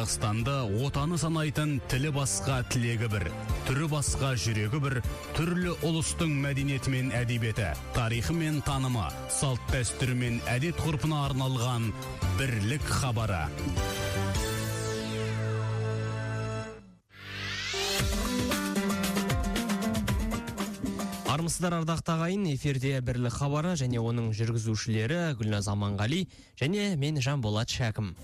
Қазақстанда отаны санайтын тілі басқа тілегі бір, түрі басқа жүрегі бір, түрлі ұлыстың мәдениеті мен әдебиеті, тарихы мен танымы, салт дәстүрі мен әдет ғұрпына арналған бірлік хабары. Армысыздар ардақты ағайын, эфирде бірлік хабары және оның жүргізушілері Гүлназ Аманғали және мен Жанболат Шәкім.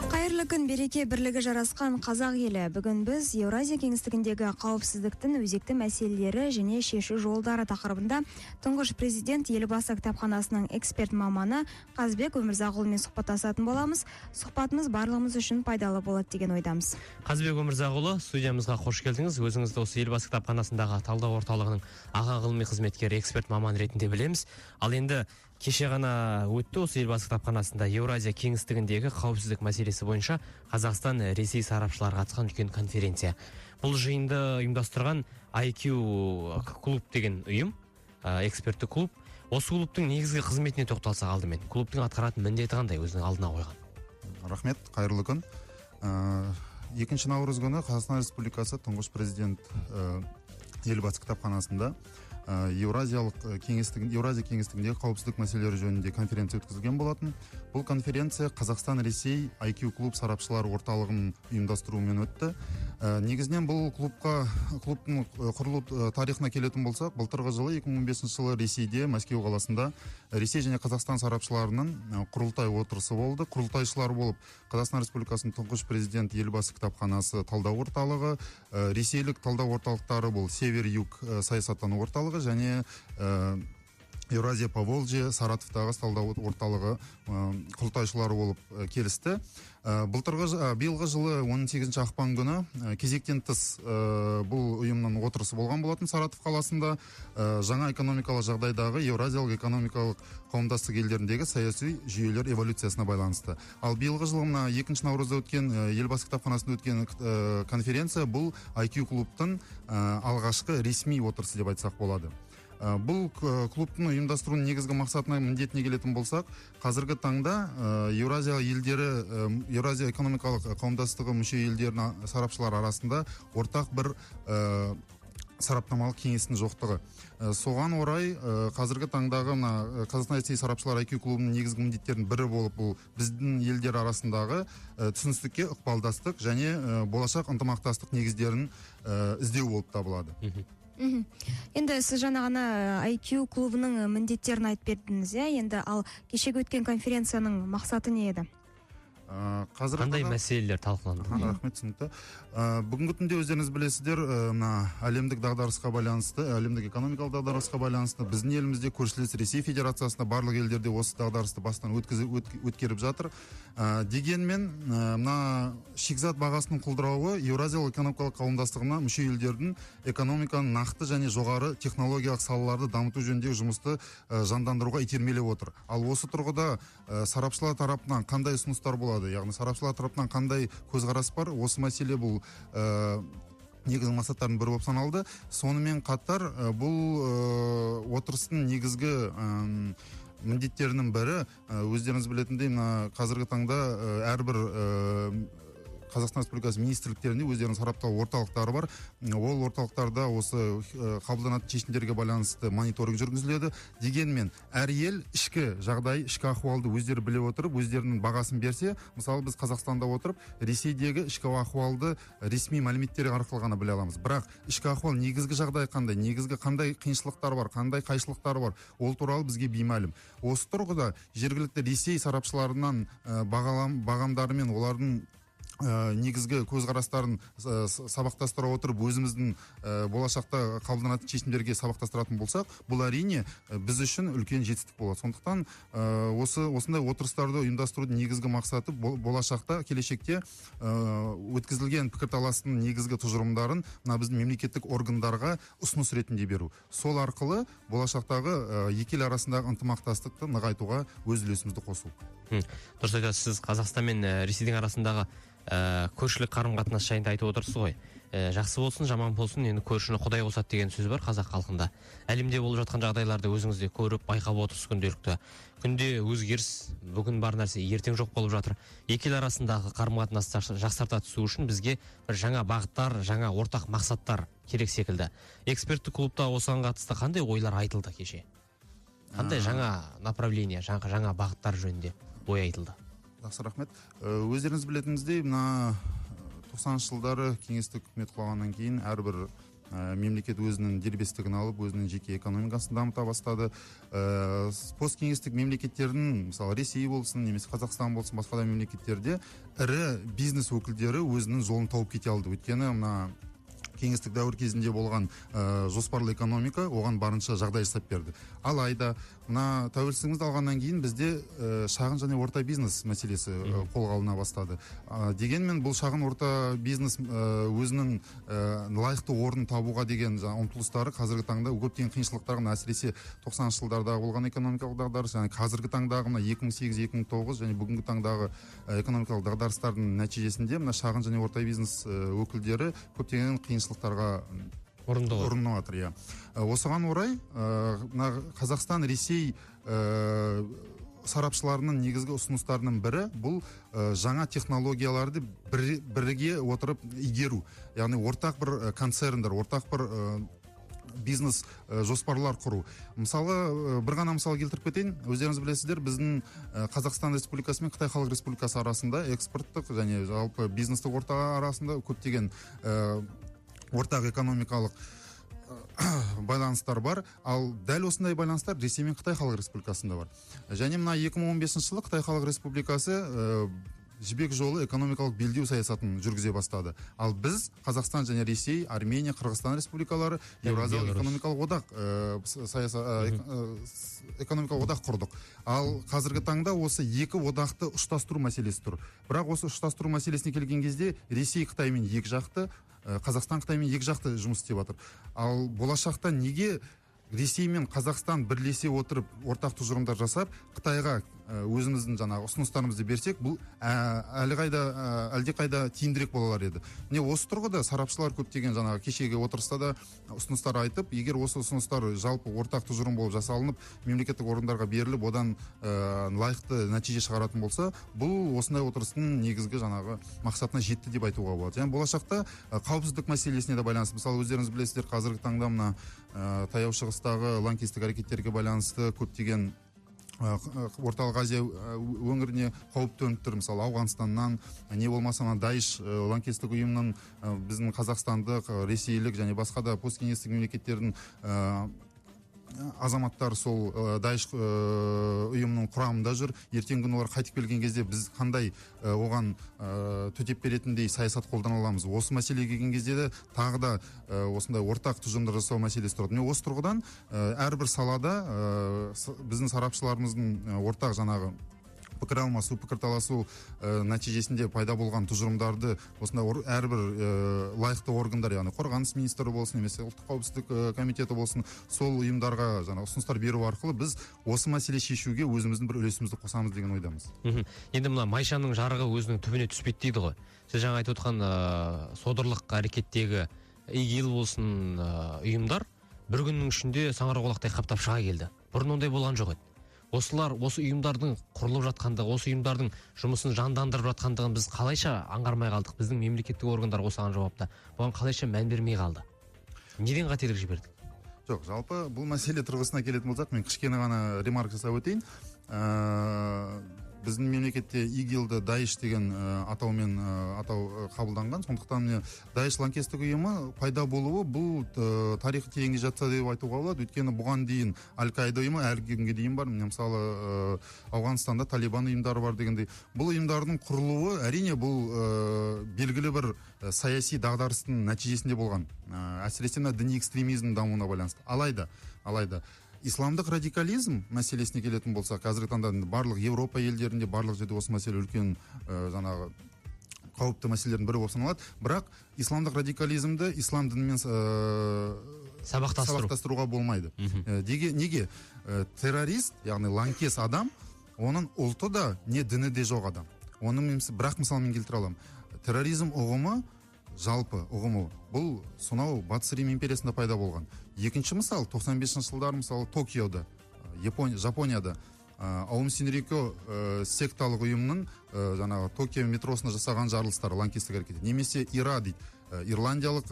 Қайырлы күн, береке бірлігі жарасқан қазақ елі. Бүгін біз Еуразия кеңістігіндегі қауіпсіздіктің өзекті мәселелері және шешу жолдары тақырыбында тұңғыш президент Елбасы кітапханасының эксперт маманы Қазбек Өмірзақұлымен сұхбаттасатын боламыз. Сұхбатымыз барлығымыз үшін пайдалы болады деген ойдамыз. Қазбек Өмірзақұлы, студиямызға қош келдіңіз. Өзіңізді осы Елбасы кітапханасындағы талдау орталығының аға ғылыми қызметкері, эксперт маман ретінде білеміз. Ал енді кеше ғана өтті осы Елбасы кітапханасында Еуразия кеңістігіндегі қауіпсіздік мәселесі бойынша Қазақстан, Ресей сарапшылары қатысқан үлкен конференция. Бұл жиынды ұйымдастырған IQ клуб деген ұйым, эксперттік клуб. Осы клубтың негізгі қызметіне тоқталсақ алдымен. Клубтың атқаратын міндеті қандай, өзінің алдына қойған? Рахмет, қайырлы күн. 2 наурыз күні Қазақстан Республикасы тұңғыш президент Елбасы кітапханасында Еуразия кеңістігіндегі қауіпсіздік мәселелері жөнінде конференция өткізілген болатын. Бұл конференция Қазақстан, Ресей IQ клуб сарапшылар орталығының ұйымдастыруымен өтті. Негізінен бұл клубтың құрылу тарихына келетін болсақ, былтырғы жылы 2015 жылы Ресейде, Мәскеу қаласында Ресей және Қазақстан сарапшыларының құрылтай отырысы болды. Құрылтайшылар болып Қазақстан Республикасының тұңғыш президент Елбасы кітапханасы талдау орталығы, ресейлік талдау орталықтары бұл Север-Юг саясаттану орталығы және Еуразия Поволжье Саратовтағы талдау орталығы құрылтайшылары болып келісті. Биылғы жылы 18 ақпан күні кезектен тыс бұл ұйымның отырысы болған болатын Саратов қаласында. Жаңа экономикалық жағдайдағы Еуразиялық экономикалық қауымдастық елдеріндегі саяси жүйелер эволюциясына байланысты. Ал биылғы жылы 2 наурызда өткен Елбасы кітапханасында өткен конференция бұл IQ клубтың алғашқы ресми отырысы деп айтсақ болады. Бұл клубтың ұйымдастыруының негізгі мақсатына, міндетіне келетін болсақ, қазіргі таңда Еуразия елдері, Еуразия экономикалық қауымдастығы мүше елдерінің сарапшылар арасында ортақ бір сараптамалық кеңестің жоқтығы. Соған орай қазіргі таңдағы Қазақстан Ресей сарапшылар IQ клубының негізгі міндеттерінің бірі болып, бұл біздің елдер арасындағы түсіністікке ықпалдастық және болашақ ынтымақтастық негіздерін іздеу болып табылады. Енді сіз жаңа ғана IQ клубының міндеттерін айтып бердіңіз, енді ал кешегі өткен конференцияның мақсаты не еді? Қандай мәселелер талқыланды? Рахмет, түсінікті. Бүгінгі түнде өздеріңіз білесіздер, әлемдік дағдарысқа байланысты, әлемдік экономикалық дағдарысқа байланысты біздің елімізде көршілес Ресей Федерациясында барлық елдерде осы дағдарысты бастан өткеріп жатыр. Дегенмен, шикізат бағасының құлдырауы Еуразиялық экономикалық қауымдастығына мүше елдердің экономиканың нақты және жоғары технологиялық салаларды дамыту жөніндегі жұмысты жандандыруға итермелеп отыр. Ал осы тұрғыда сарапшылар тарапынан қандай ұсыныстар болады? Яғни сарапшылар тарапынан қандай көзқарас бар? Осы мәселе бұл негізгі мақсаттардың бірі болып саналды. Сонымен қатар бұл отырыстың негізгі міндеттерінің бірі, өздеріңіз білетіндей, қазіргі таңда әрбір Қазақстан Республикасы министрліктерінде өздерінің сараптау орталықтары бар. Ол орталықтарда осы қабылданатын шешімдерге байланысты мониторинг жүргізіледі. Дегенмен әр ел ішкі жағдай, ішкі ахуалды өздері біле отырып, өздерінің бағасын берсе, мысалы біз Қазақстанда отырып, Ресейдегі ішкі ахуалды ресми мәліметтер арқылы ғана біле аламыз. Бірақ ішкі ахуал негізгі жағдай қандай, негізгі қандай қиыншылықтар бар, қандай қайшылықтар бар, ол туралы бізге беймәлім. Осы тұрғыда жергілікті Ресей сарапшыларынан бағамдары мен олардың негізгі көзқарастарын сабақтастыра отырып, өзіміздің болашақта қабылданатын шешімдерге сабақтастыратын болсақ, бұл әрине біз үшін үлкен жетістік болады. Сондықтан осындай отырыстарды ұйымдастырудың негізгі мақсаты болашақта, келешекте өткізілген пікірталастың негізгі тұжырымдарын біздің мемлекеттік органдарға ұсыныс ретінде беру. Сол арқылы болашақтағы екі ел арасындағы ынтымақтастықты нығайтуға өз үлесімізді қосу. Дұрыс айтасыз, сіз Қазақстан мен Ресейдің арасындағы көршілік қарым-қатынас жайында айтып отырсыз ғой. Жақсы болсын, жаман болсын, енді көршіні Құдай қосады деген сөз бар қазақ халқында. Әлемде болып жатқан жағдайларды өзіңіз де көріп, байқап отырсыз күнделікті. Күнде өзгеріс, бүгін бар нәрсе ертең жоқ болып жатыр. Екі ел арасындағы қарым-қатынасты жақсарта түсу үшін бізге бір жаңа бағыттар, жаңа ортақ мақсаттар керек секілді. Эксперттік клубта осыған қатысты қандай ойлар айтылды кеше? Қандай жаңа направление, жаңа бағыттар жөнінде ой айтылды? Жақсы, рахмет. Өздеріңіз білетініңіздей, мына 90-шы жылдары кеңестік үкімет құлағаннан кейін әрбір мемлекет өзінің дербестігін алып, өзінің жеке экономикасын дамыта бастады. Посткеңестік мемлекеттердің, мысалы Ресей болсын, немесе Қазақстан болсын, басқа да мемлекеттерде ірі бизнес өкілдері өзінің жолын тауып кете алды. Өйткені мына кеңестік дәуір кезінде болған жоспарлы экономика оған барынша жағдай жасап берді. Алайда мына тәуелсіздігімізді алғаннан кейін бізде шағын және орта бизнес мәселесі қолға алына бастады. Дегенмен бұл шағын орта бизнес өзінің лайықты орнын табуға деген ұмтылыстары қазіргі таңда көптеген қиыншылықтарға, әсіресе 90-шы жылдардағы болған экономикалық дағдарыс, және қазіргі таңдағы 2008-2009 және бүгінгі таңдағы экономикалық дағдарыстардың нәтижесінде мына шағын және орта бизнес өкілдері көптеген қиыншылықтарға ұрынып жатыр. Осыған орай Қазақстан, Ресей сарапшыларының негізгі ұсыныстарының бірі бұл жаңа технологияларды бірге отырып игеру. Яғни ортақ бір концерндер, ортақ бір бизнес жоспарлар құру. Мысалы, бір ғана мысал келтіріп кетейін. Өздеріңіз білесіздер, біздің Қазақстан Республикасы мен Қытай Халық Республикасы арасында экспорттық және жалпы бизнестік орта арасында көптеген ортақ экономикалық байланыстар бар, ал дәл осындай байланыстар Ресей мен Қытай Халық Республикасында бар. Және мына 2015 жылы Қытай Халық Республикасы жібек жолы экономикалық белдеу саясатын жүргізе бастады. Ал біз Қазақстан және Ресей, Армения, Қырғызстан республикалары Еуразиялық экономикалық одақ экономикалық одақ құрдық. Ал қазіргі таңда осы екі одақты ұштастыру мәселесі тұр. Бірақ осы ұштастыру мәселесіне келген кезде Ресей Қытаймен екі жақты, Қазақстан Қытаймен екі жақты жұмыс істеп жатыр. Ал болашақта неге Ресей мен Қазақстан бірлесе отырып ортақ тұжырымдар жасап, Қытайға өзіміздің жаңағы ұсыныстарымызды берсек, бұл әлдеқайда тиімдірек болар еді. Міне осы тұрғыда сарапшылар көптеген жаңағы кешегі отырыста да ұсыныстар айтып, егер осы ұсыныстар жалпы ортақ тұжырым болып жасалынып, мемлекеттік орындарға беріліп, одан лайықты нәтиже шығаратын болса, бұл осындай отырыстың негізгі жаңағы мақсатына жетті деп айтуға болады. Және болашақта қауіпсіздік мәселесіне де байланысты. Мысалы, өздеріңіз білесіздер, қазіргі таңда мына таяу шығыстағы лаңкестік әрекеттерге байланысты көптеген орталық Азия өңіріне қауіп төніп тұр. Мысалы, Ауғанстаннан, не болмаса Даиш лаңкестік ұйымның біздің қазақстандық, ресейлік және басқа да посткеңестік мемлекеттердің азаматтар сол Даиш ұйымның құрамында жүр. Ертеңгі күні олар қайтып келген кезде біз қандай оған төтеп беретіндей саясат қолдана аламыз. Осы мәселеге келген кезде де тағы да осындай ортақ тұжырымдар жасау мәселесі тұрады. Осы тұрғыдан әрбір салада біздің сарапшыларымыздың ортақ жаңағы пікір алмасу, пікірталасу нәтижесінде пайда болған тұжырымдарды осындай әрбір лайықты органдар, яғни қорғаныс министрі болсын, немесе ұлттық қауіпсіздік комитеті болсын, сол ұйымдарға жаңа ұсыныстар беру арқылы біз осы мәселе шешуге өзіміздің бір үлесімізді қосамыз деген ойдамыз. Енді мына майшаның жарығы өзінің түбіне түспейді дейді ғой. Сіз жаңа айтып отқан содырлық әрекеттегі ИГИЛ болсын ұйымдар бір күннің ішінде саңырауқұлақтай қаптап шыға келді. Бұрын ондай болған жоқ еді. Осылар, осы ұйымдардың құрылып жатқандығы, осы ұйымдардың жұмысын жандандырып жатқандығын біз қалайша аңғармай қалдық? Біздің мемлекеттік органдар осыған жауапта. Бұған қалайша мән бермей қалды? Неден қателік жібердік? Жоқ, жалпы бұл мәселе тұрғысына келетін болсақ, мен кішкене ғана ремарк жасап өтейін. Біздің мемлекетте ИГИЛді Даиш деген атау қабылданған. Сондықтан Даиш лаңкестік ұйымы пайда болуы бұл тарихы тереңге жатса деп айтуға болады. Өйткені бұған дейін Аль-Каида ұйымы әлі күнге дейін бар. Мысалы, Ауғанстанда Талибан ұйымдары бар дегендей. Бұл ұйымдардың құрылуы әрине бұл белгілі бір саяси дағдарыстың нәтижесінде болған. Әсіресе діни экстремизм дамуына байланысты. Алайда исламдық радикализм мәселесіне келетін болса, қазіргі таңда барлық Европа елдерінде, барлық жерде осы мәселе үлкен жаңағы қауіпті мәселелердің бірі болып саналады. Бірақ исламдық радикализмді ислам дінімен сабақтастыруға болмайды. Неге? Террорист, яғни лаңкес адам оның ұлты да не діні де жоқ адам. Оны мен бірақ мысалмен келтіре аламын. Терроризм ұғымы, жалпы ұғымы, бұл сонау Батыс Рим империясында пайда болған. Екінші мысал 95 жылдары мысалы Токиода, Жапонияда Аум Синрикё секталық ұйымның жаңағы Токио метросына жасаған жарылыстары, лаңкестік әрекеті. Немесе ИРА дейді, Ирландиялық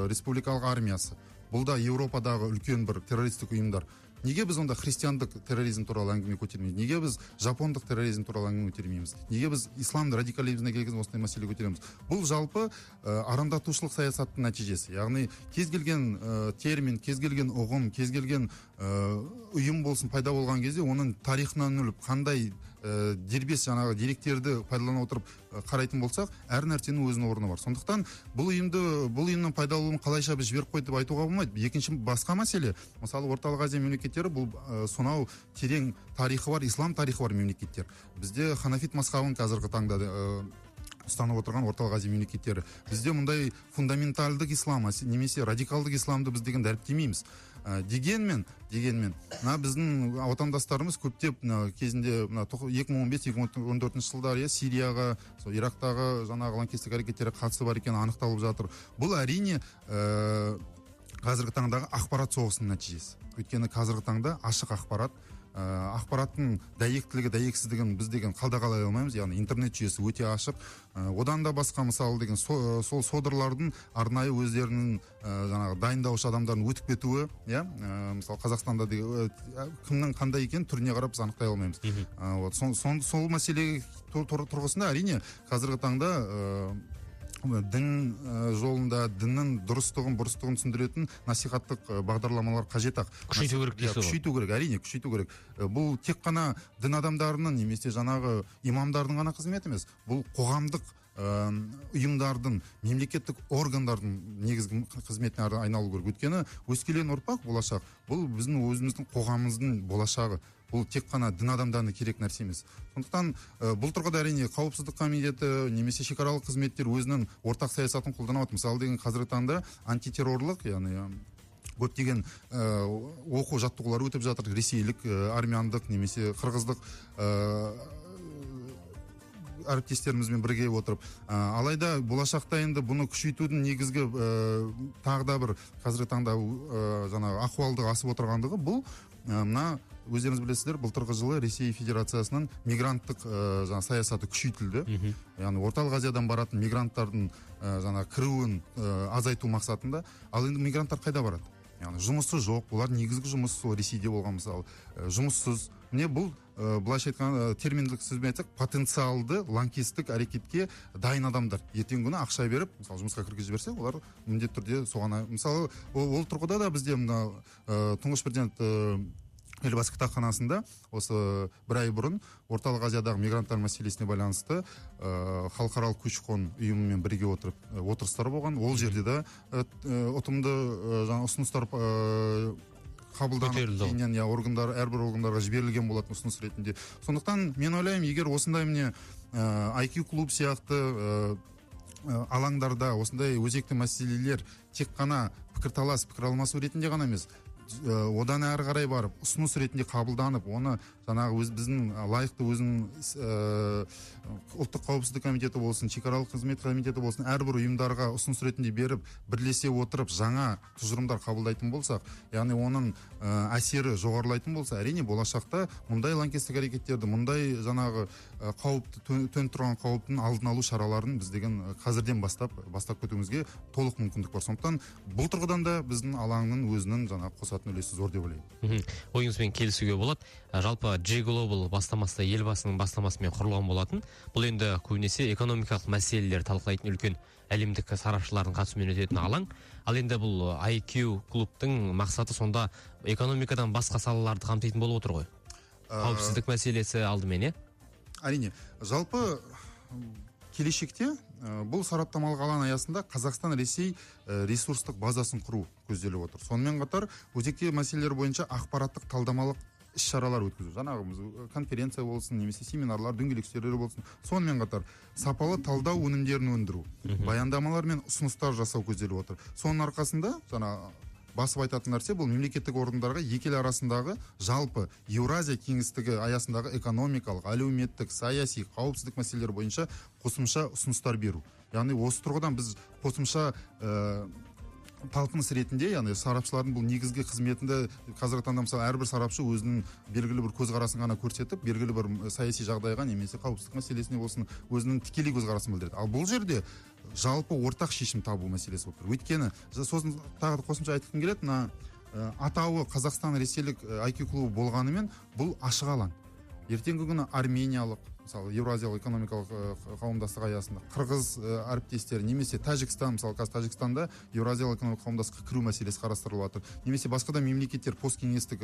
республикалық армиясы. Бұл да Еуропадағы үлкен бір террористік ұйымдар. Неге біз онда христиандық терроризм туралы әңгіме көтермейміз? Неге біз жапондық терроризм туралы әңгіме көтермейміз? Неге біз ислам радикализміне келген осындай мәселе көтереміз? Бұл жалпы арандатушылық саясаттың нәтижесі. Яғни кез келген термин, кез келген ұғым, кез келген ұйым болсын пайда болған кезде оның тарихынан үңіліп қандай дербес жаңағы деректерді пайдалана отырып қарайтын болсақ, әр нәрсенің өзінің орны бар. Сондықтан бұл ұйымның пайдалануын қалайша біз жіберіп қойды деп айтуға болмайды. Екінші басқа мәселе, мысалы Орталық Азия мемлекеттері бұл сонау терең тарихы бар, ислам тарихы бар мемлекеттер. Бізде ханафит мазхабын қазіргі таңда ұстанып отырған Орталық Азия мемлекеттері. Бізде мұндай фундаменталдық ислам, немесе радикалдық исламды біз деген дәріптемейміз. Дегенмен, біздің отандастарымыз көптеп кезінде 2015-2014 жылдары Сирияға, Ирактағы жаңағы лаңкестік әрекеттерге қатысы бар екені анықталып жатыр. Бұл әрине қазіргі таңдағы ақпарат соғысының нәтижесі. Өйткені қазіргі таңда ашық ақпараттың дәйектілігі, дәйексіздігін біз деген қалдағалай алмаймыз. Яғни интернет жүйесі өте ашық. Одан да басқа мысалы деген сол содырлардың арнайы өздерінің жаңағы дайындаушы адамдардың өтіп кетуі, мысалы Қазақстанда кімнің қандай екенін түріне қарап біз анықтай алмаймыз. Сол мәселе тұрғысында әрине қазіргі таңда дін жолында діннің дұрыстығын, бұрыстығын түсіндіретін насихаттық бағдарламалар қажет-ақ. Күшейту керек дейсіз ғой. Күшейту керек, әрине күшейту керек. Бұл тек қана дін адамдарының немесе жаңағы имамдардың ғана қызметі емес. Бұл қоғамдық ұйымдардың, мемлекеттік органдардың негізгі қызметіне айналу керек. Өйткені өскелең ұрпақ болашақ. Бұл біздің өзіміздің қоғамымыздың болашағы. Бұл тек қана дін адамдарына керек нәрсе емес. Сондықтан бұл тұрғыда әрине қауіпсіздік комитеті немесе шекаралық қызметтер өзінің ортақ саясатын қолдана отыр. Мысалы деген қазіргі таңда антитеррорлық, яғни көптеген оқу жаттығулар өтіп жатыр. Ресейлік, армяндық немесе қырғыздық әріптестерімізбен бірге отырып. Алайда болашақта енді бұны күшейтудің негізгі тағы да бір қазіргі таңда жаңағы ахуалды асып отырғандығы бұл өздеріңіз білесіздер, былтырғы жылы Ресей Федерациясының мигранттық саясаты күшейтілді. Яғни Орталық Азиядан баратын мигранттардың кіруін азайту мақсатында. Ал енді мигранттар қайда барады? Яғни жұмысы жоқ, олар негізгі жұмысы Ресейде болған мысалы жұмыссыз. Міне бұл былайша айтқан терминдік сөзбен айтсақ, потенциалды лаңкестік әрекетке дайын адамдар. Ертеңгі күні ақша беріп, мысалы жұмысқа кіргізіп жіберсе, олар міндетті түрде соған. Мысалы ол тұрғыда да бізде тұңғыш президент Елбасы кітапханасында осы бір ай бұрын Орталық Азиядағы мигранттар мәселесіне байланысты халықаралық көші-қон ұйымымен бірге отырыстар болған. Ол жерде де ұтымды ұсыныстар қабылданып кейіннен әрбір органдарға жіберілген болатын ұсыныс ретінде. Сондықтан мен ойлаймын, егер осындай міне IQ клуб сияқты алаңдарда осындай өзекті мәселелер тек қана пікірталас, пікір алмасу ретінде ғана емес, одан әрі қарай барып ұсыныс ретінде қабылданып, оны жаңағы біздің лайықты өзінің ұлттық қауіпсіздік комитеті болсын, шекаралық қызмет комитеті болсын, әрбір ұйымдарға ұсыныс ретінде беріп, бірлесе отырып жаңа тұжырымдар қабылдайтын болсақ, яғни оның әсері жоғарылайтын болса, әрине болашақта мұндай лаңкестік әрекеттерді, мұндай жаңағы қауіпті төніп тұрған қауіптің алдын алу шараларын біз деген қазірден бастап кетуімізге толық мүмкіндік бар. Сондықтан бұл тұрғыдан да біздің алаңның өзінің жаңағы қосатын үлесі зор деп ойлаймын. Ойыңызбен келісуге болады. Жалпы G-Global бастамасы елбасының бастамасымен құрылған болатын. Бұл енді көбінесе экономикалық мәселелер талқылайтын үлкен әлемдік сарапшылардың қатысуымен өтетін алаң. Ал енді бұл IQ клубтың мақсаты сонда экономикадан басқа салаларды қамтитын болып отыр ғой. Қауіпсіздік мәселесі алдымен, Әрине, жалпы келешекте бұл сараптамалық алаң аясында Қазақстан Ресей ресурстық базасын құру көзделіп отыр. Сонымен қатар өзекті мәселелер бойынша ақпараттық талдамалық іс-шаралар өткізу. Жаңағы конференция болсын, немесе семинарлар, дөңгелек үстелдер болсын. Сонымен қатар сапалы талдау өнімдерін өндіру, баяндамалар мен ұсыныстар жасау көзделіп отыр. Соның арқасында басып айтатын нәрсе бұл мемлекеттік органдарға екі ел арасындағы жалпы Еуразия кеңістігі аясындағы экономикалық, әлеуметтік, саяси, қауіпсіздік мәселелері бойынша қосымша ұсыныстар беру. Яғни осы тұрғыдан біз қосымша талпыныс ретінде, яғни сарапшылардың бұл негізгі қызметінде қазіргі таңда мысалы әрбір сарапшы өзінің белгілі бір көзқарасын ғана көрсетіп, белгілі бір саяси жағдайға немесе қауіпсіздік мәселесіне болсын өзінің тікелей көзқарасын білдіреді. Ал бұл жерде жалпы ортақ шешім табу мәселесі болып тұр. Өйткені сосын тағы қосымша айтқым келеді, мына атауы Қазақстан ресейлік IQ клубы болғанымен бұл ашық алаң. Ертеңгі күні армениялық, мысалы Еуразиялық экономикалық қауымдастық аясында қырғыз әріптестері немесе Тәжікстан, мысалы қазір Тәжікстанда Еуразиялық экономикалық қауымдастыққа кіру мәселесі қарастырылып жатыр. Немесе басқа да мемлекеттер посткеңестік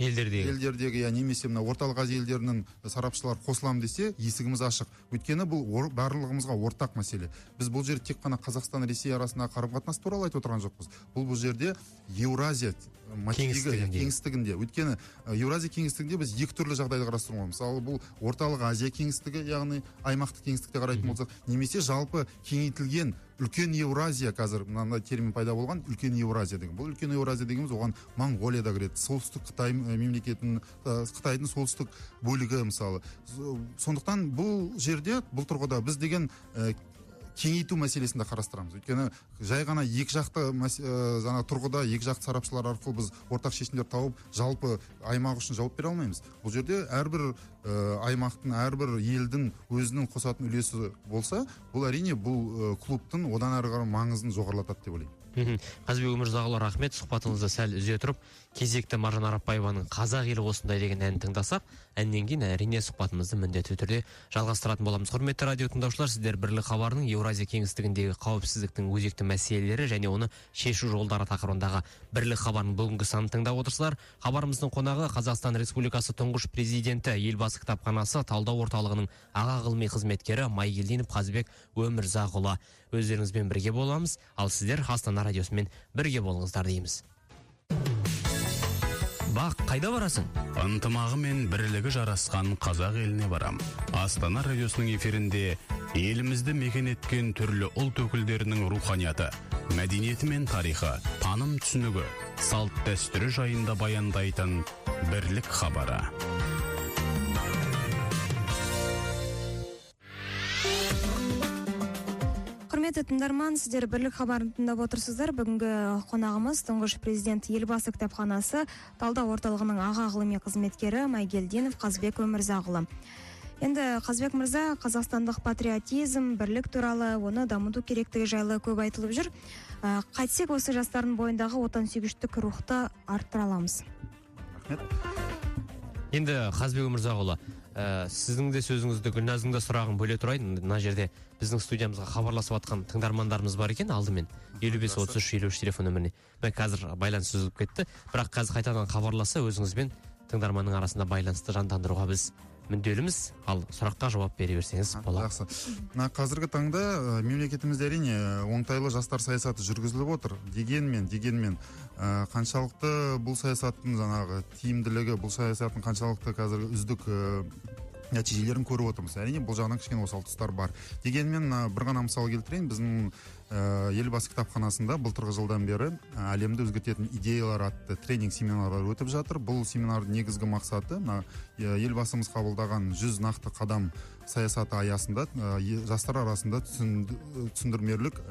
елдердегі, немесе мына орталық Азия елдерінің сарапшылар қосылам десе, есігіміз ашық. Өйткені бұл барлығымызға ортақ мәселе. Біз бұл жерде тек қана Қазақстан Ресей арасындағы қарым-қатынас туралы айтып отырған жоқпыз. Бұл жерде Еуразия кеңістігінде. Өйткені Еуразия кеңістігінде біз екі түрлі жағдайды қарастыруға. Мысалы бұл орталық Азия кеңістігі, яғни аймақтық кеңістікте қарайтын болсақ, немесе жалпы кеңейтілген үлкен Еуразия, қазір мынандай термин пайда болған, үлкен Еуразия деген. Бұл үлкен Еуразия дегеніміз оған Монғолия да кіреді, солтүстік Қытай мемлекетінің, Қытайдың солтүстік бөлігі мысалы. Сондықтан бұл жерде, бұл тұрғыда біз деген кеңейту мәселесін де қарастырамыз. Өйткені жай ғана екі жақты тұрғыда екі жақты сарапшылар арқылы біз ортақ шешімдер тауып, жалпы аймақ үшін жауап бере алмаймыз. Бұл жерде әрбір аймақтың, әрбір елдің өзінің қосатын үлесі болса, бұл әрине бұл клубтың одан әрі қарай маңызын жоғарылатады деп ойлаймын. Қазбек Өмірзақұлы, рахмет. Сұхбатыңызды сәл үзе тұрып, кезекті Маржан Арапбаеваның Қазақ елі осындай деген әнін тыңдасақ, әннен кейін әрине сұхбатымызды міндетті түрде жалғастыратын боламыз. Құрметті радио тыңдаушылар, сіздер Бірлік хабарының Еуразия кеңістігіндегі қауіпсіздіктің өзекті мәселелері және оны шешу жолдары тақырыбындағы Бірлік хабарының бүгінгі санын тыңдап отырсыздар. Хабарымыздың қонағы Қазақстан Республикасы тұңғыш президенті, Елбасы кітапханасы талдау орталығының аға ғылыми қызметкері Майгелдинов Қазбек Өмірзақұлы. Өздеріңізбен бірге боламыз, ал сіздер Астана радиосымен бірге болыңыздар дейміз. Бақ, қайда барасың? Ынтымағы мен бірлігі жарасқан қазақ еліне барам. Астана радиосының эфирінде елімізді мекен еткен түрлі ұлт өкілдерінің руханияты, мәдениеті мен тарихы, таным түсінігі, салт дәстүрі жайында баяндайтын Бірлік хабары. Құрметті тыңдарман, сіздер Бірлік хабарын тыңдап отырсыздар. Бүгінгі қонағымыз тұңғыш президент Елбасы кітапханасы талдау орталығының аға ғылыми қызметкері Майгелдинов Қазбек Өмірзақұлы. Енді Қазбек мырза, қазақстандық патриотизм, бірлік туралы, оны дамыту керектігі жайлы көп айтылып жүр. Қайтсек осы жастардың бойындағы отансүйгіштік рухты арттыра аламыз. Енді Қазбек Өмірзақұлы, сіздің де сөзіңізді, Гүлназдың да сұрағын бөле тұрайын. Мына жерде біздің студиямызға хабарласып атқан тыңдармандарымыз бар екен, алдымен 55-33-53 телефон нөміріне. Қазір байланыс үзіліп кетті, бірақ қазір қайтадан хабарласа өзіңізбен тыңдарманның арасында байланысты жандандыруға біз мүдделіміз, ал сұраққа жауап бере берсеңіз болады. Жақсы. Қазіргі таңда мемлекетімізде әрине оңтайлы жастар саясаты жүргізіліп отыр. Дегенмен қаншалықты бұл саясаттың тиімділігі, бұл саясаттың қаншалықты қазір үздік нәтижелерін көріп отырмыз. Әрине бұл жағынан кішкене осал тұстар бар. Дегенмен бір ғана мысал келтірейін. Біздің Елбасы кітапханасында былтырғы жылдан бері әлемді өзгертетін идеялар атты тренинг семинарлар өтіп жатыр. Бұл семинардың негізгі мақсаты елбасымыз қабылдаған 100 нақты қадам саясаты аясында жастар арасында түсіндірмелік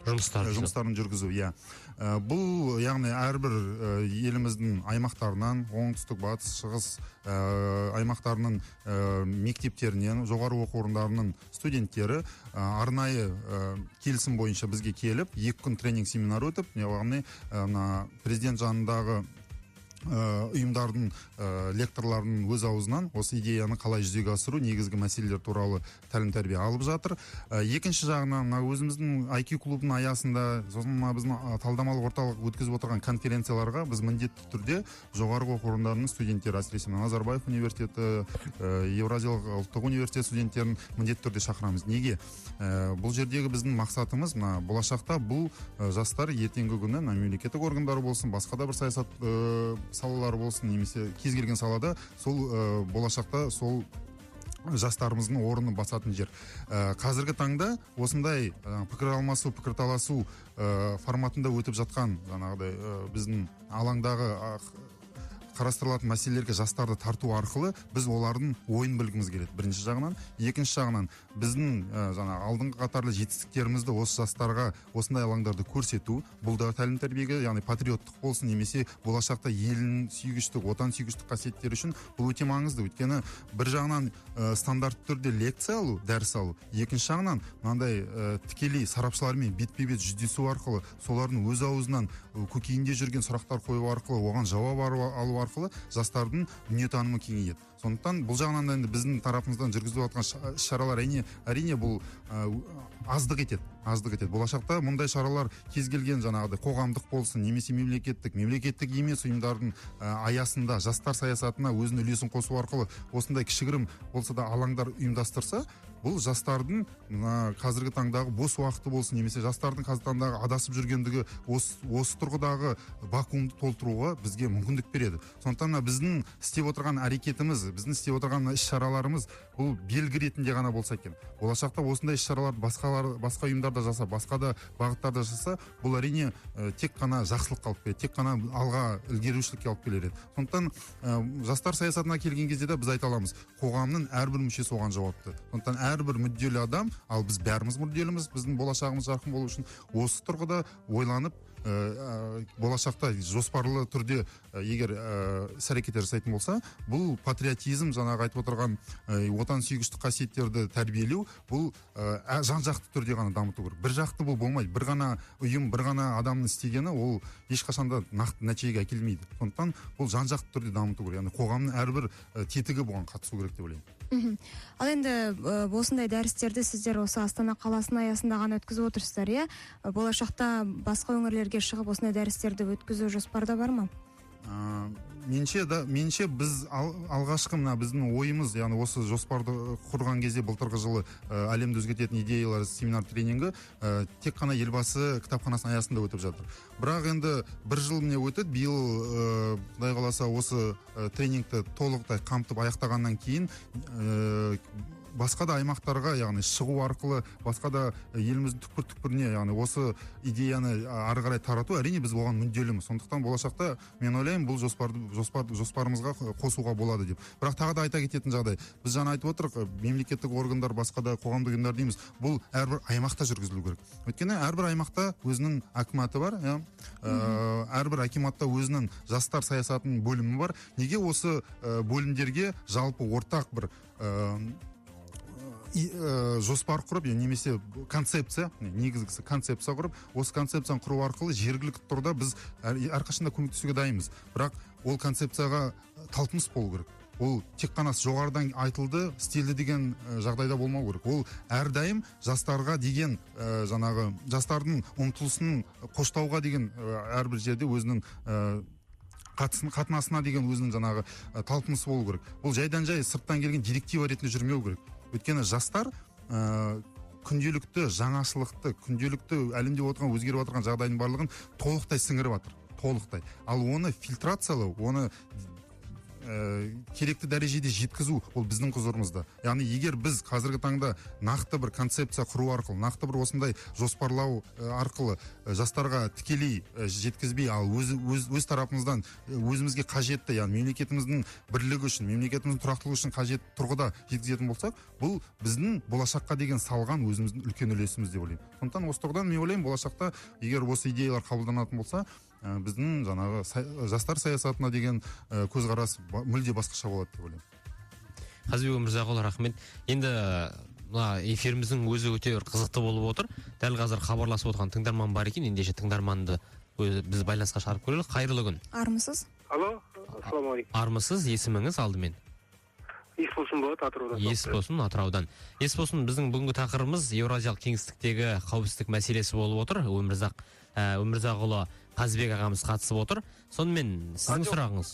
жұмыстарын жүргізу. Бұл яғни әрбір еліміздің аймақтарынан, оңтүстік, батыс, шығыс аймақтарының мектептерінен, жоғары оқу орындарының студенттері арнайы келісім бойынша бізге келіп, 2 күн тренинг семинар өтіп, яғни президент жанындағы ұйымдардың лекторларының өз аузынан осы идеяны қалай жүзеге асыру, негізгі мәселелер туралы тәлім-тәрбие алып жатыр. Екінші жағынан өзіміздің IQ клубының аясында, сосын біздің талдамалық орталық өткізіп отырған конференцияларға біз міндетті түрде жоғарғы оқу орындарының студенттері, әсіресе Назарбаев университеті, Еуразиялық ұлттық университет студенттерін міндетті түрде шақырамыз. Неге? Бұл жердегі біздің мақсатымыз болашақта бұл жастар ертеңгі күні мемлекеттік органдары болсын, басқа да бір саясат салалары болсын, немесе кез келген салада сол болашақта сол жастарымыздың орнын басатын жер. Қазіргі таңда осындай пікір алмасу, пікірталасу форматында өтіп жатқан жаңағыдай біздің алаңдағы қарастырылатын мәселелерге жастарды тарту арқылы біз олардың ойын білгіміз келеді. Бірінші жағынан, екінші жағынан біздің жаңа алдыңғы қатарлы жетістіктерімізді осы жастарға осындай алаңдарды көрсету, бұл да тәлім тәрбиеге, яғни патриоттық болсын, немесе болашақта елін сүйгіштік, отан сүйгіштік қасиеттері үшін бұл өте маңызды. Өйткені бір жағынан стандартты түрде лекция алу, дәріс алу, екінші жағынан мынандай тікелей сарапшылармен бетпе-бет жүздесу арқылы, солардың өз аузынан көкейінде жүрген сұрақтар қою арқылы, оған жауап алу арқылы жастардың дүниетанымы кеңейеді. Сондықтан бұл жағынан енді біздің тарапымыздан жүргізіліп жатқан шаралар әрине бұл аздық етеді. Болашақта мұндай шаралар кез келген жаңағыдай қоғамдық болсын, немесе мемлекеттік емес ұйымдардың аясында жастар саясатына өзінің үлесін қосу арқылы осындай кішігірім болса да алаңдар ұйымдастырса, бұл жастардың қазіргі таңдағы бос уақыты болсын, немесе жастардың қазіргі таңдағы адасып жүргендігі осы тұрғыдағы вакуумды толтыруға бізге мүмкіндік береді. Сондықтан біздің істеп отырған әрекетіміз, біздің істеп отырған іс-шараларымыз бұл белгі ретінде ғана болса екен. Болашақта осындай іс-шараларды басқа ұйымдарда жаса, басқа да бағыттарда жаса, бұл әрине тек қана жақсылыққа алып келеді, тек қана алға ілгерушілікке алып келер еді. Сондықтан жастар саясатына келген кезде де біз айта аламыз, қоғамның әрбір мүшесі оған жауапты. Сондықтан әрбір мүдделі адам, ал біз бәріміз мүдделіміз, біздің болашағымыз жарқын болу үшін осы тұрғыда ойланып, болашақта жоспарлы түрде егер іс-әрекеттер жасайтын болса, бұл патриотизм, жаңағы айтып отырған отан сүйгіштік қасиеттерді тәрбиелеу, бұл жан-жақты түрде ғана дамыту керек. Bir жақты бұл болмайды. Бір ғана ұйым, бір ғана адамның істегені ол ешқашанда нақты нәтижеге әкелмейді. Сондықтан бұл жан-жақты түрде дамыту керек. Яғни қоғамның әрбір тетігі бұған қатысу керек деп ойлаймын. Ал енді осындай дәрістерді сіздер осы Астана қаласының аясында ғана өткізіп отырсыздар, иә? Болашақта басқа өңірлерге шығып осындай дәрістерді өткізу жоспарда бар ма? Менше біз алғашқы біздің ойымыз, яғни осы жоспарды құрған кезде былтырғы жылы әлемді өзгертетін идеялар семинар тренингі тек қана елбасы кітапханасының аясында өтіп жатыр. Бірақ енді бір жыл міне өтеді, биыл Құдай қаласа осы тренингті толықтай қамтып аяқтағаннан кейін басқа да аймақтарға, яғни шығу арқылы басқа да еліміздің түкпір-түкпіріне, яғни осы идеяны ары қарай тарату, әрине біз оған мүдделіміз. Сондықтан болашақта мен ойлаймын, бұл жоспарымызға қосуға болады деп. Бірақ тағы да айта кететін жағдай, біз жаңа айтып отырық, мемлекеттік органдар, басқа да қоғамдық ұйымдар дейміз, бұл әрбір аймақта жүргізілу керек. Өйткені әрбір аймақта өзінің акиматы бар, әрбір акиматта өзінің жастар саясатының бөлімі бар. Неге осы бөлімдерге жалпы ортақ бір жоспар құрып, немесе концепция, негізгісі концепция құрып, осы концепцияны құру арқылы жергілікті тұрда біз әрқашанда көмектесуге дайынбыз. Бірақ ол концепцияға талпыныс болу керек. Ол тек қана жоғарыдан айтылды, істелді деген жағдайда болмау керек. Ол әрдайым жастарға деген жаңағы жастардың ұмтылысын қоштауға деген әрбір жерде өзінің қатынасына деген өзінің жаңағы талпынысы болу керек. Бұл жайдан жай сырттан келген директива ретінде жүрмеу керек. Өйткені жастар күнделікті жаңашылықты, күнделікті әлемде отырған, өзгеріп отырған жағдайдың барлығын толықтай сіңіріп жатыр. Толықтай. Ал оны фильтрациялау, оны керекті дәрежеде жеткізу, ол біздің құзырымызда. Яғни егер біз қазіргі таңда нақты бір концепция құру арқылы, нақты бір осындай жоспарлау арқылы жастарға тікелей жеткізбей, ал өз тарапымыздан өзімізге қажетті, яғни мемлекетіміздің бірлігі үшін, мемлекетіміздің тұрақтылығы үшін қажет тұрғыда жеткізетін болсақ, бұл біздің болашаққа деген салған өзіміздің үлкен үлесіміз деп ойлаймын. Сондықтан осы тұрғыдан мен ойлаймын, болашақта егер осы идеялар қабылданатын болса, біздің жаңағы жастар саясатына деген көзқарас мүлде басқаша болады деп ойлаймын. Қазбек Өмірзақұлы, рахмет. Енді эфиріміздің өзі өте қызықты болып отыр. Дәл қазір хабарласып отырған тыңдарман бар екен. Ендеше тыңдарманды біз байланысқа шығарып көрелік. Қайырлы күн. Армысыз? Алло, ассалаумағалейкум. Армысыз, есіміңіз алдымен? Есболсын болады, Атыраудан. Есболсын, Атыраудан. Есболсын, біздің бүгінгі тақырыбымыз Еуразиялық кеңістіктегі қауіпсіздік мәселесі болып отыр. Өмірзақұлы Қазбек ағамыз қатысып отыр. Сонымен сіздің сұрағыңыз?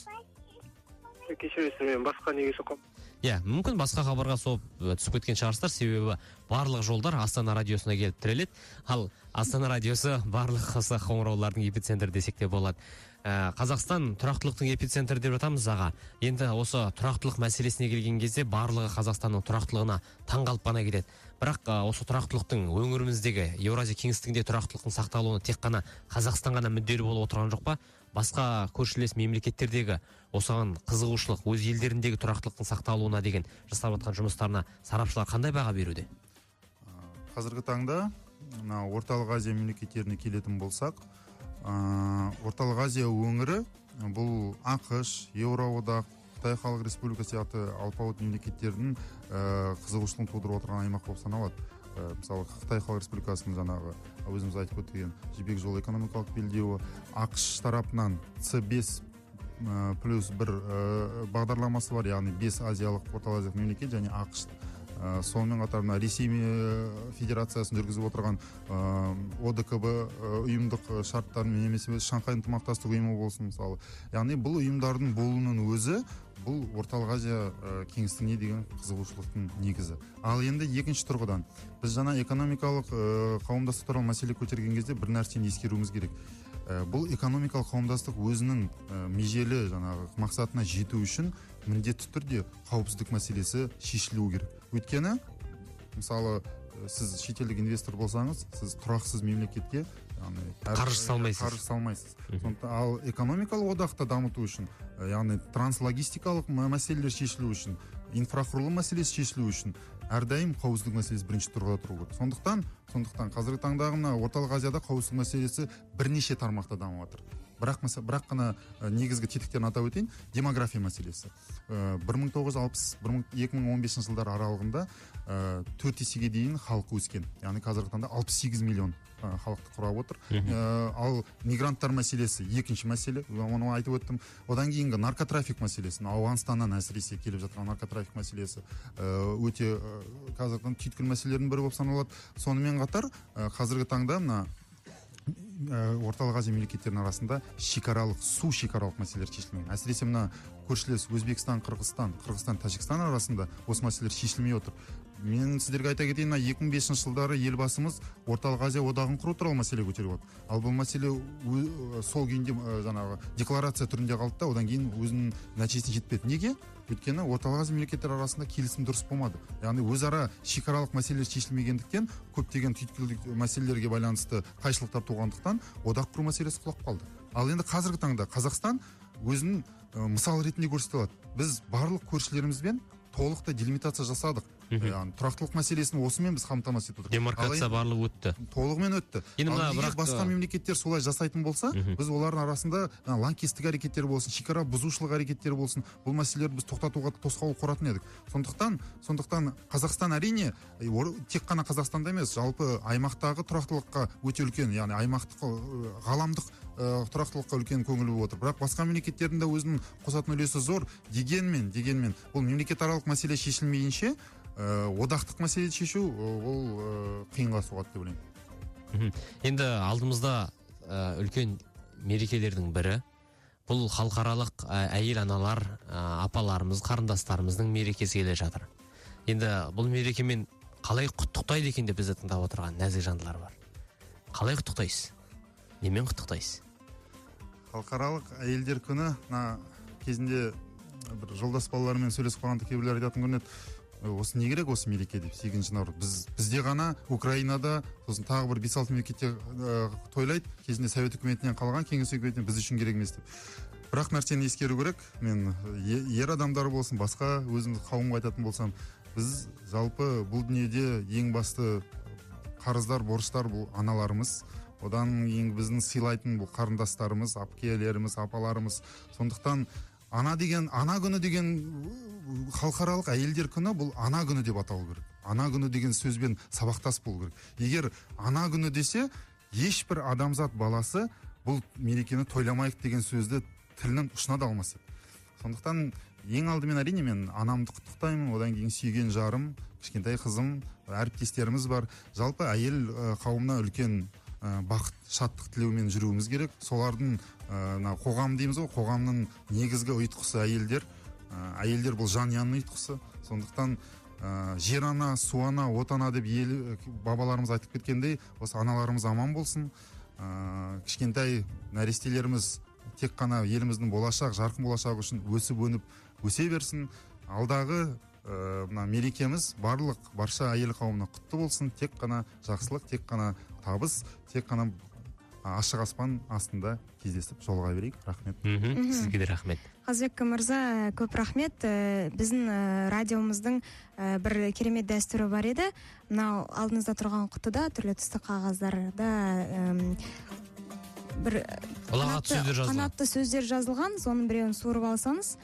кешіресіздер, мен басқа неге соққам. Иә, мүмкін басқа хабарға түсіп кеткен шығарсыздар, себебі барлық жолдар Астана радиосына келіп тіреледі. Ал Астана радиосы барлық осы қоңыраулардың эпицентрі десек те болады. Қазақстан тұрақтылықтың эпицентрі деп жатамыз аға. Енді осы тұрақтылық мәселесіне келген кезде барлығы Қазақстанның тұрақтылығына таңғалып қана кетеді. Бірақ осы тұрақтылықтың өңіріміздегі Еуразия кеңістігінде тұрақтылықтың сақталуына тек қана Қазақстан ғана мүдделі болып отырған жоқ па? Басқа көршілес мемлекеттердегі осыған қызығушылық, өз елдеріндегі тұрақтылықтың сақталуына деген жасап жатқан жұмыстарына сарапшылар қандай баға беруде? Қазіргі таңда орталық Азия мемлекеттеріне келетін болсақ, орталық Азия өңірі бұл ақш, Еуроодақ, Қытай Халық Республикасы сияқты алпауыт мемлекеттердің қызығушылығын тудырып отырған аймақ болып саналады. Мысалы Қытай Халық Республикасының жаңағы өзіміз айтып өткен жібек жолы экономикалық белдеуі, ақш тарапынан С5 плюс 1 бағдарламасы бар, яғни 5 азиялық орталық азиялық мемлекет және ақш. Сонымен қатар Ресей Федерациясын жүргізіп отырған ОДКБ ұйымдық шарттарын немесе Шанхай ынтымақтастық ұйымы болсын мысалы. Яғни бұл ұйымдардың болуының өзі бұл орталық Азия кеңістігіне деген қызығушылықтың негізі. Ал енді екінші тұрғыдан біз жаңа экономикалық қауымдастық туралы мәселе көтерген кезде бір нәрсені ескеруіміз керек. Бұл экономикалық қауымдастық өзінің межелі жаңағы мақсатына жету үшін міндетті түрде қауіпсіздік мәселесі шешілуі керек. Өйткені мысалы сіз шетелдік инвестор болсаңыз, сіз тұрақсыз мемлекетке қаржы салмайсыз. Ал экономикалық одақты дамыту үшін, яғни транслогистикалық мәселелер шешілу үшін, инфрақұрылым мәселесі шешілу үшін әрдайым қауіпсіздік мәселесі бірінші тұрғыда тұру керек. Сондықтан қазіргі таңдағы орталық Азияда қауіпсіздік мәселесі бірнеше тармақта дамып жатыр. Бірақ қана негізгі тетіктерін атап өтейін, демография мәселесі. 2015 жылдар аралығында 4 есеге дейін халқы өскен. Яғни қазіргі таңда 68 миллион халықты құрап отыр. Ал мигранттар мәселесі екінші мәселе, оны айтып өттім. Одан кейінгі наркотрафик мәселесі, Ауғанстаннан әсіресе келіп жатқан наркотрафик мәселесі өте қазіргі түйткіл мәселелердің бірі болып саналады. Сонымен қатар қазіргі таңда орталық Азия мемлекеттерінің арасында су шекаралық мәселелер шешілмеген. Әсіресе көршілес Өзбекстан, Қырғызстан, Тәжікстан арасында осы мәселелер шешілмей отыр. Мен сіздерге айта кетейін, 2005 жылдары елбасымыз орталық Азия одағын құру туралы мәселе көтеріп отыр. Ал бұл мәселе сол күйінде жаңағы декларация түрінде қалды да, одан кейін өзінің нәтижесіне жетпеді. Неге? Өйткені орталық Азия мемлекеттері арасында келісім дұрыс болмады. Яғни өзара шекаралық мәселелер шешілмегендіктен, көптеген түйткілді мәселелерге байланысты қайшылықтар туғандықтан одақ құру мәселесі құлап қалды. Ал енді қазіргі таңда Қазақстан өзінің мысал ретінде көрсете алады. Біз барлық көршілерімізбен толықтай делимитация жасадық. Тұрақтылық мәселесін осымен біз қамтамасыз етіп отырмыз. Демаркация барлығы өтті. Толығымен өтті. Егер басқа мемлекеттер солай жасайтын болса, біз олардың арасында лаңкестік әрекеттер болсын, шекара бұзушылық әрекеттері болсын, бұл мәселелерді біз тоқтатуға тосқауыл қоратын едік. Сондықтан Қазақстан әрине тек қана Қазақстанда емес, жалпы аймақтағы тұрақтылыққа өте үлкен, яғни аймақтық ғаламдық тұрақтылыққа үлкен көңіл бөліп отыр. Бірақ басқа мемлекеттердің де өзінің қосатын үлесі зор. Дегенмен бұл мемлекетаралық мәселе шешілмейінше одақтық мәселе шешу ол қиынға соғады деп ойлаймын. Енді алдымызда үлкен мерекелердің бірі бұл халықаралық әйел аналар, апаларымыз, қарындастарымыздың мерекесі келе жатыр. Енді бұл мерекемен қалай құттықтайды екен деп бізді тыңдап отырған нәзік жандылар бар. Қалай құттықтайсыз? Немен құттықтайсыз? Халықаралық әйелдер күні кезінде бір жолдас балалармен сөйлесіп қалғанда кейбіреулер айтатын көрінеді, осы не керек осы мереке деп, 8 наурыз. Бізде ғана Украинада, сосын тағы бір 5-6 мемлекетте тойлайды. Кезінде Совет үкіметінен қалған, Кеңес үкіметінен біз үшін керек емес деп. Бірақ нәрсені ескеру керек. Мен ер адамдар болсын, басқа өзім қауымға айтатын болсам, біз жалпы бұл дүниеде ең басты қарыздар, борыштар бұл аналарымыз. Одан кейін біздің сыйлайтын бұл қарындастарымыз, әпкелеріміз, апаларымыз. Сондықтан ана күні деген халықаралық әйелдер күні бұл ана күні деп аталу керек. Ана күні деген сөзбен сабақтас болу керек. Егер ана күні десе, ешбір адамзат баласы бұл мерекені тойламайық деген сөзді тілінің ұшына да алмас еді. Сондықтан ең алдымен әрине мен анамды құттықтаймын, одан кейін сүйген жарым, кішкентай қызым, әріптестеріміз бар. Жалпы әйел қауымына үлкен бақыт, шаттық тілеумен жүруіміз керек. Солардың қоғам дейміз ғой, қоғамның негізгі ұйытқысы әйелдер. әйелдер бұл жанұяның ұйытқысы. Сондықтан жер ана, су ана, отана деп бабаларымыз айтып кеткендей, осы аналарымыз аман болсын. Кішкентай нәрестелеріміз тек қана еліміздің болашақ, жарқын болашағы үшін өсіп өніп өсе берсін. Алдағы мына мерекеміз барша әйел қауымына құтты болсын. Тек қана жақсылық, тек қана табыс, тек қана ашық аспан астында кездесіп жолыға берейік. Рахмет. Сізге де рахмет. Қазбек мырза, көп рахмет. Біздің радиомыздың бір керемет дәстүрі бар еді. Мынау алдыңызда тұрған құтыда түрлі түсті қағаздарда бір қанатты сөздер жазылған. Соның біреуін суырып алсаңыз.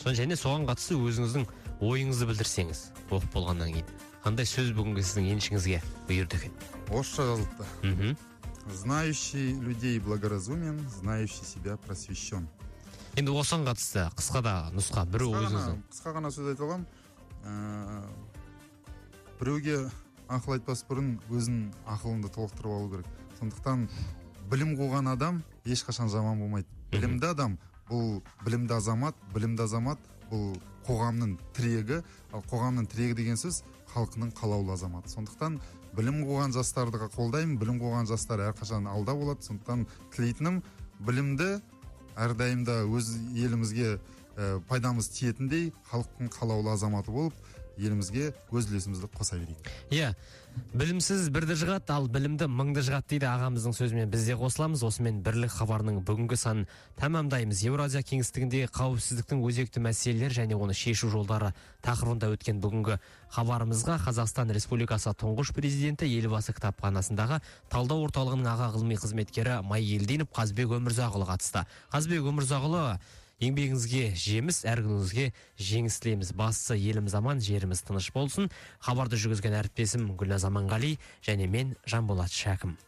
Және соған қатысты өзіңіздің ойыңызды білдірсеңіз, оқып болғаннан кейін. Қандай сөз бүгінгі сіздің еншіңізге бұйырды екен? Орысша жазылды. Знающий людей благоразумен, знающий себя просвещен. Енді осыған қатысты қысқада нұсқа, біреу өзіңіздің. Қысқа ғана сөз айта аламын. Біреуге ақыл айтпас бұрын өзінің ақылыңды толықтырып алу керек. Сондықтан білім қуған адам ешқашан жаман болмайды. Білімді адам бұл білімді азамат бұл қоғамның тірегі, ал қоғамның тірегі деген сөз халқының қалаулы азаматы. Сондықтан білім қуған жастарды қолдаймын, білім қуған жастар әрқашан алда болады. Сондықтан тілейтінім білімді әрдайымда өз елімізге пайдамыз тиетіндей халықтың қалаулы азаматы болып, елімізге өз үлесімізді қоса берейік. Иә, білімсіз бірді жығады, ал білімді мыңды жығады дейді ағамыздың сөзімен біз де қосыламыз. Осымен бірлік хабарының бүгінгі санын тәмамдаймыз. Еуразия кеңістігіндегі қауіпсіздіктің өзекті мәселелері және оны шешу жолдары тақырыбында өткен бүгінгі хабарымызға Қазақстан Республикасы тұңғыш президенті Елбасы кітапханасындағы талдау орталығының аға ғылыми қызметкері Майелдинов Қазбек Өмірзақұлы қатысты. Қазбек Өмірзақұлы, еңбегіңізге жеміс, әр күніңізге жеңіс тілейміз. Бастысы еліміз аман, жеріміз тыныш болсын. Хабарды жүргізген әріптесім Гүлназ Аманғали және мен Жанболат Шәкім.